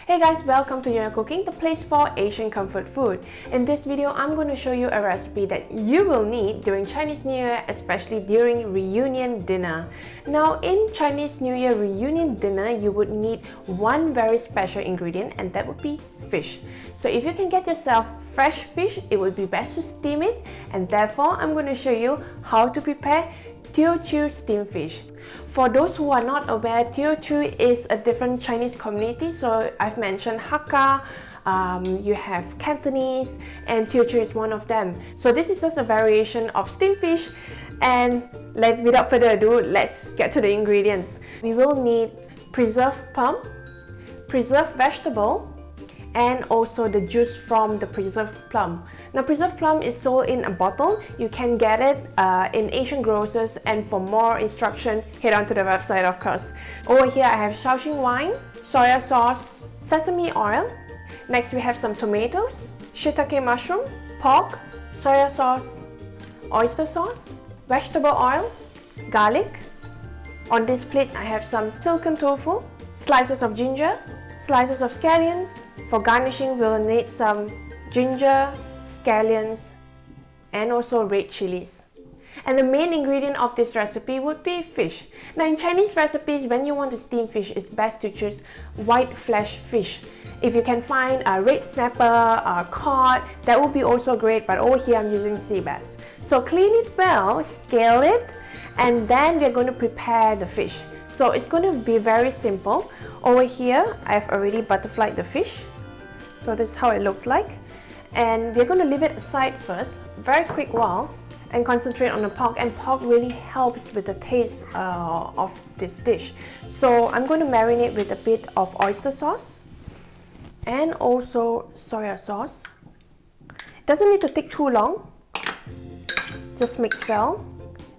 Hey guys, welcome to Nyonya Cooking, the place for Asian comfort food. In this video, I'm going to show you a recipe that you will need during Chinese New Year, especially during reunion dinner. Now, in Chinese New Year reunion dinner, you would need one very special ingredient, and that would be fish. So if you can get yourself fresh fish, it would be best to steam it, and therefore I'm going to show you how to prepare Teochew Steamed Fish. For those who are not aware, Teochew is a different Chinese community. So I've mentioned Hakka, you have Cantonese, and Teochew is one of them. So this is just a variation of steamed fish. And without further ado, let's get to the ingredients. We will need preserved plum, preserved vegetable, and also the juice from the preserved plum. Now, preserved plum is sold in a bottle. You can get it in Asian grocers, and for more instruction, head on to the website, of course. Over here, I have Shaoxing wine, soya sauce, sesame oil. Next, we have some tomatoes, shiitake mushroom, pork, soya sauce, oyster sauce, vegetable oil, garlic. On this plate, I have some silken tofu, slices of ginger, slices of scallions. For garnishing, we'll need some ginger, scallions, and also red chilies. And the main ingredient of this recipe would be fish. Now, in Chinese recipes, when you want to steam fish, it's best to choose white flesh fish. If you can find a red snapper, cod, that would be also great, but over here I'm using sea bass. So clean it well, scale it, and then we're going to prepare the fish. So it's going to be very simple. Over here, I've already butterflied the fish. So this is how it looks like. And we're going to leave it aside first, very quick while, and concentrate on the pork. And pork really helps with the taste of this dish. So I'm going to marinate with a bit of oyster sauce and also soya sauce. It doesn't need to take too long. Just mix well.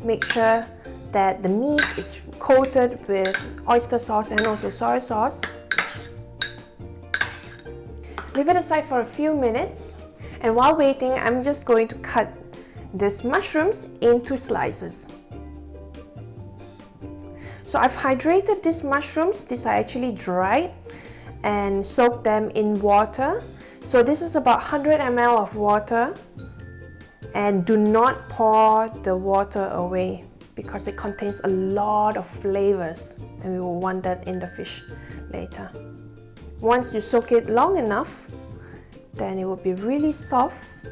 Make sure that the meat is coated with oyster sauce and also soy sauce. Leave it aside for a few minutes, and while waiting, I'm just going to cut these mushrooms into slices. So I've hydrated these mushrooms. These are actually dried and soaked them in water. So this is about 100 ml of water, and do not pour the water away because it contains a lot of flavors, and we will want that in the fish later. Once you soak it long enough, then it will be really soft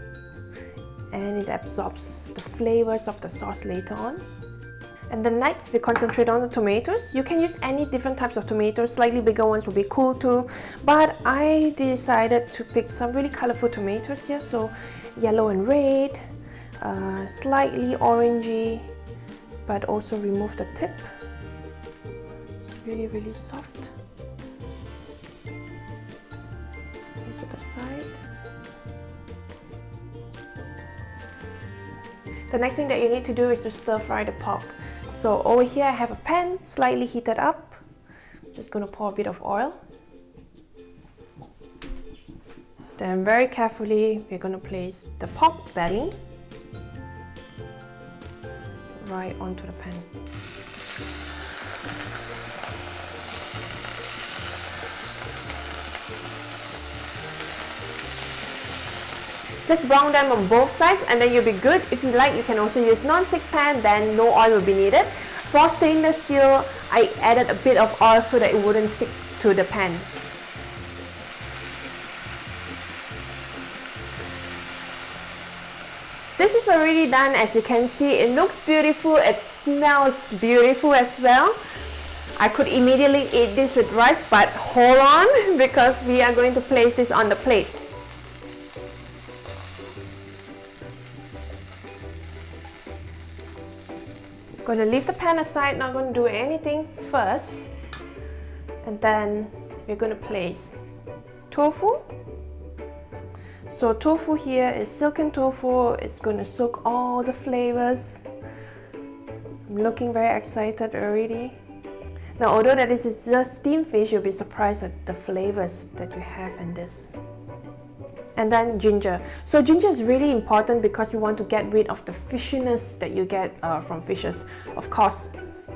and it absorbs the flavors of the sauce later on. And then next, we concentrate on the tomatoes. You can use any different types of tomatoes. Slightly bigger ones will be cool too, but I decided to pick some really colorful tomatoes here. So yellow and red, slightly orangey, but also remove the tip. It's really soft. Place it aside. The next thing that you need to do is to stir fry the pork. So over here I have a pan slightly heated up. I'm just going to pour a bit of oil. Then very carefully we're going to place the pork belly right onto the pan. Just brown them on both sides and then you'll be good. If you like, you can also use non-stick pan, then no oil will be needed. For stainless steel, I added a bit of oil so that it wouldn't stick to the pan. This is already done. As you can see, it looks beautiful, it smells beautiful as well. I could immediately eat this with rice, but hold on because we are going to place this on the plate. I'm going to leave the pan aside, not going to do anything first. And then we're going to place tofu. So tofu here is silken tofu. It's going to soak all the flavors. I'm looking very excited already. Now, although that this is just steamed fish, you'll be surprised at the flavors that you have in this. And then ginger. So ginger is really important because you want to get rid of the fishiness that you get from fishes. Of course,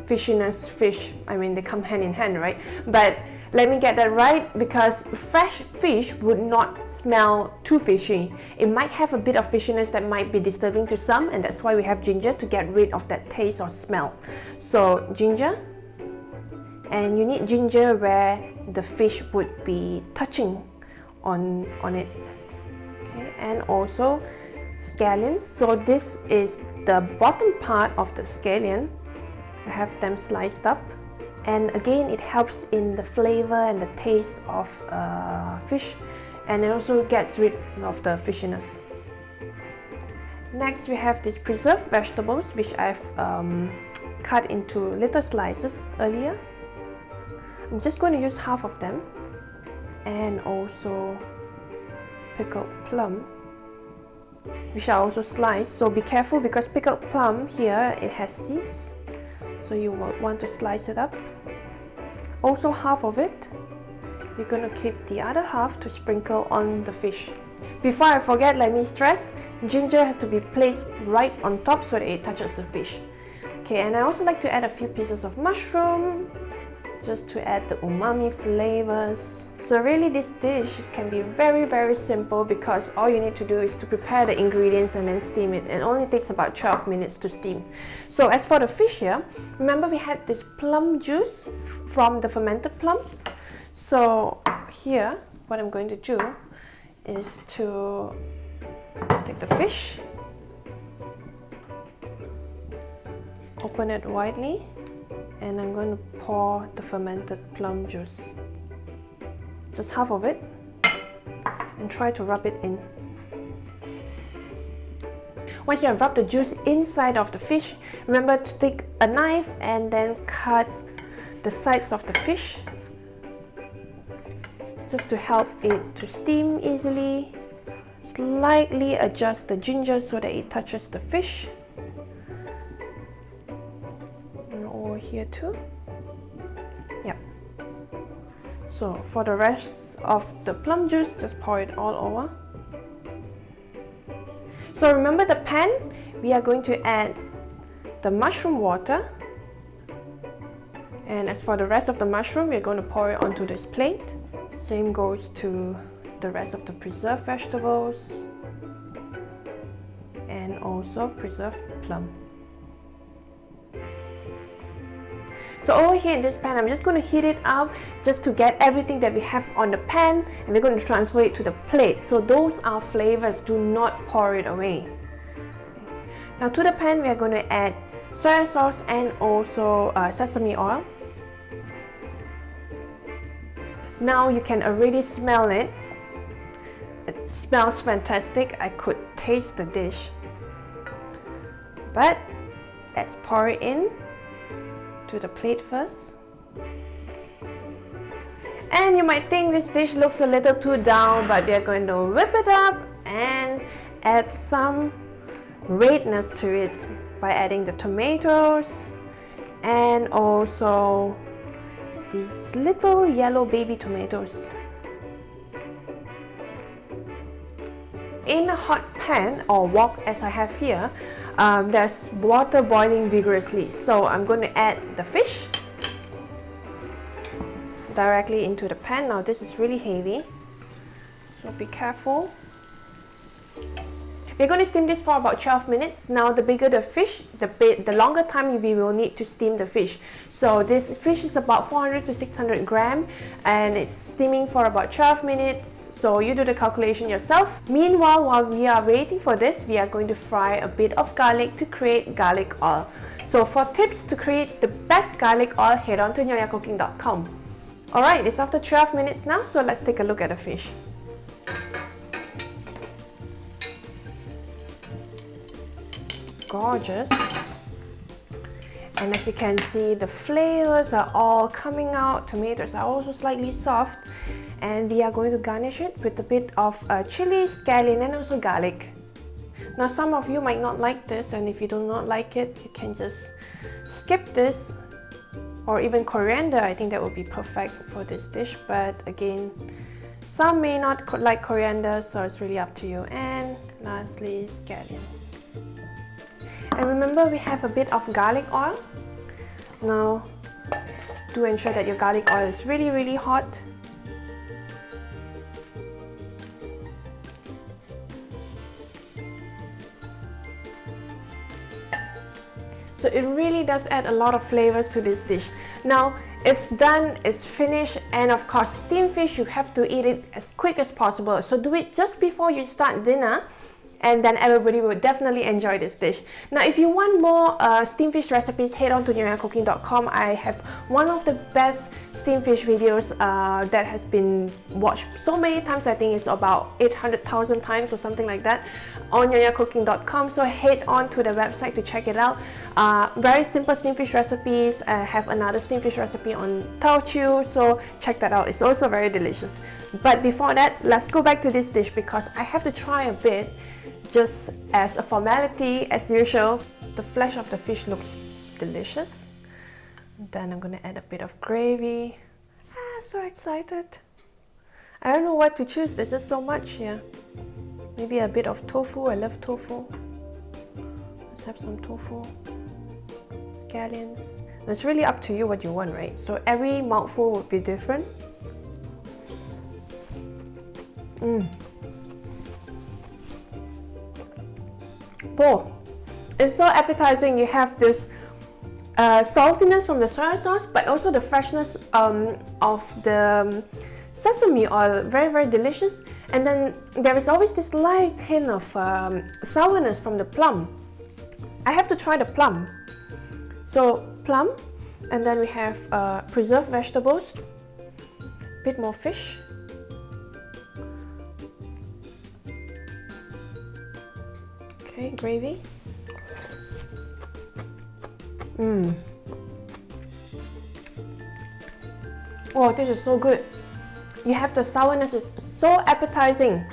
fishiness, fish, I mean, they come hand in hand, right? But let me get that right, because fresh fish would not smell too fishy. It might have a bit of fishiness that might be disturbing to some, and that's why we have ginger, to get rid of that taste or smell. So ginger, and you need ginger where the fish would be touching on it. Okay, and also scallions. So this is the bottom part of the scallion. I have them sliced up. And again, it helps in the flavor and the taste of fish, and it also gets rid of the fishiness. Next, we have these preserved vegetables, which I've cut into little slices earlier. I'm just going to use half of them, and also pickled plum, which I also sliced. So be careful, because pickled plum here, it has seeds. So you will want to slice it up. Also half of it. You're going to keep the other half to sprinkle on the fish. Before I forget, let me stress, ginger has to be placed right on top so that it touches the fish. Okay, and I also like to add a few pieces of mushroom, just to add the umami flavors. So really, this dish can be very simple, because all you need to do is to prepare the ingredients and then steam it. It only takes about 12 minutes to steam. So as for the fish here, remember we had this plum juice from the fermented plums. So here, what I'm going to do is to take the fish, open it widely, and I'm going to pour the fermented plum juice. Just half of it, and try to rub it in. Once you have rubbed the juice inside of the fish, remember to take a knife and then cut the sides of the fish, just to help it to steam easily. Slightly adjust the ginger so that it touches the fish. And over here too. Yep. So for the rest of the plum juice, just pour it all over. So remember the pan, we are going to add the mushroom water. And as for the rest of the mushroom, we're going to pour it onto this plate. Same goes to the rest of the preserved vegetables and also preserved plum. So over here in this pan, I'm just going to heat it up just to get everything that we have on the pan, and we're going to transfer it to the plate. So those are flavors, do not pour it away. Now to the pan, we are going to add soy sauce and also sesame oil. Now you can already smell it. It smells fantastic. I could taste the dish. But let's pour it in to the plate first. And you might think this dish looks a little too down, but we are going to whip it up and add some redness to it by adding the tomatoes and also these little yellow baby tomatoes. In a hot pan or wok as I have here, there's water boiling vigorously. So I'm going to add the fish directly into the pan. Now this is really heavy, so be careful. We're going to steam this for about 12 minutes. Now the bigger the fish, the longer time we will need to steam the fish. So this fish is about 400 to 600 grams and it's steaming for about 12 minutes. So you do the calculation yourself. Meanwhile, while we are waiting for this, we are going to fry a bit of garlic to create garlic oil. So for tips to create the best garlic oil, head on to nyonyacooking.com. Alright, it's after 12 minutes now, so let's take a look at the fish. Gorgeous, and as you can see, the flavors are all coming out. Tomatoes are also slightly soft, and we are going to garnish it with a bit of chili, scallion, and also garlic. Now some of you might not like this, and if you do not like it, you can just skip this, or even coriander. I think that would be perfect for this dish, but again, some may not like coriander, so it's really up to you. And lastly, scallions. And remember, we have a bit of garlic oil. Now Do ensure that your garlic oil is really hot. So it really does add a lot of flavors to this dish. Now it's done, it's finished, and of course steamed fish, you have to eat it as quick as possible. So do it just before you start dinner, and then everybody will definitely enjoy this dish. Now if you want more steamed fish recipes, head on to nyonyacooking.com. I have one of the best steamed fish videos that has been watched so many times. I think it's about 800,000 times or something like that on nyonyacooking.com. So head on to the website to check it out. Very simple steamed fish recipes. I have another steamed fish recipe on Teochew, so check that out. It's also very delicious. But before that, let's go back to this dish because I have to try a bit. Just as a formality, as usual. The flesh of the fish looks delicious. Then I'm gonna add a bit of gravy. So excited. I don't know what to choose. There's just so much here. Maybe a bit of tofu. I love tofu. Let's have some tofu. Scallions. It's really up to you what you want, right? So every mouthful would be different. Oh, it's so appetizing. You have this saltiness from the soy sauce, but also the freshness of the sesame oil. Very delicious. And then there is always this light hint of sourness from the plum. I have to try the plum. So plum, and then we have preserved vegetables, a bit more fish. Okay, gravy. Oh, this is so good. You have the sourness, it's so appetizing.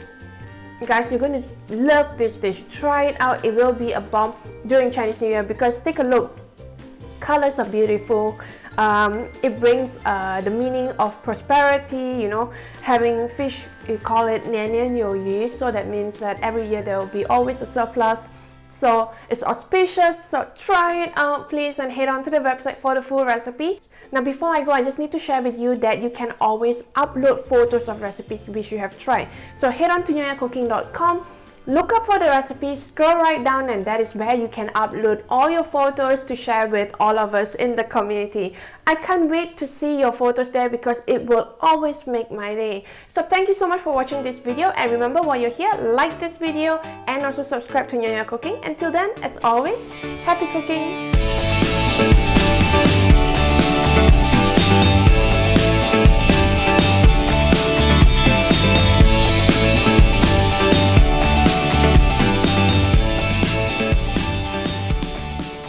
Guys, you're going to love this dish. Try it out. It will be a bomb during Chinese New Year because take a look. Colors are beautiful. It brings the meaning of prosperity, you know. Having fish, you call it 年年有余, so that means that every year there will be always a surplus. So it's auspicious, so try it out please and head on to the website for the full recipe. Now before I go, I just need to share with you that you can always upload photos of recipes which you have tried. So head on to nyonyacooking.com. Look up for the recipes, scroll right down, and that is where you can upload all your photos to share with all of us in the community. I can't wait to see your photos there because it will always make my day. So thank you so much for watching this video, and remember while you're here, like this video and also subscribe to Nyonya Cooking. Until then, as always, happy cooking!